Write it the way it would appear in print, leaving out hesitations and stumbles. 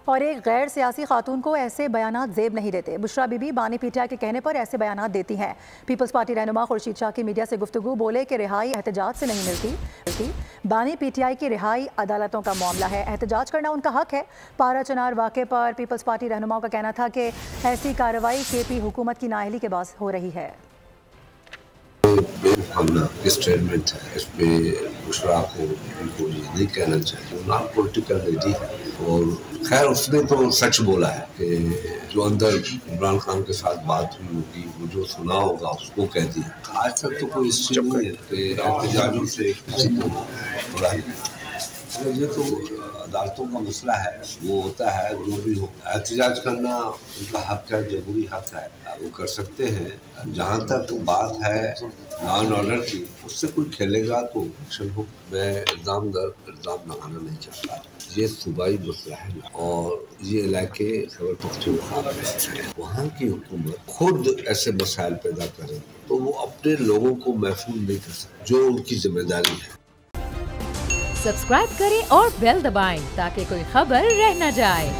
اور ایک غیر سیاسی خاتون کو ایسے بیانات زیب نہیں دیتے۔ بشرا بی بی بانی پی ٹی آئی کے کہنے پر ایسے بیانات دیتی ہیں۔ پیپلز پارٹی رہنما خورشید شاہ کی میڈیا سے گفتگو، بولے کہ رہائی احتجاج سے نہیں ملتی، بانی پی ٹی آئی کی رہائی عدالتوں کا معاملہ ہے، احتجاج کرنا ان کا حق ہے۔ پارا چنار واقعے پر پیپلز پارٹی رہنماؤں کا کہنا تھا کہ ایسی کارروائی کے پی حکومت کی نااہلی کے باعث ہو رہی ہے۔ اسٹیٹمنٹ ہے، اس پہ بشرا کو ان کو یہ نہیں کہنا چاہیے، نان پولیٹیکل لیڈی ہے، اور خیر اس نے تو سچ بولا ہے کہ جو اندر عمران خان کے ساتھ بات ہوئی ہوگی، وہ جو سنا ہوگا اس کو کہہ دیا۔ آج تک تو کوئی ہسٹری نہیں ہے کہ احتجاجوں سے کسی کو برا نہیں، یہ تو عدالتوں کا مسئلہ ہے، وہ ہوتا ہے جو بھی ہو۔ احتجاج کرنا ان کا حق ہے، جمہوری حق ہے، وہ کر سکتے ہیں۔ جہاں تک بات ہے لا اینڈ آرڈر کی، اس سے کوئی کھیلے گا تو ایکشن ہو۔ میں الزام لگانا نہیں چاہتا، یہ صوبائی مسئلہ ہے اور یہ علاقے خیبر پختونخوا میں ہے، وہاں کی حکومت خود ایسے مسائل پیدا کرے تو وہ اپنے لوگوں کو محفوظ نہیں کر سکتے، جو ان کی ذمہ داری ہے۔ سبسکرائب کریں اور بیل دبائیں تاکہ کوئی خبر رہ نہ جائے۔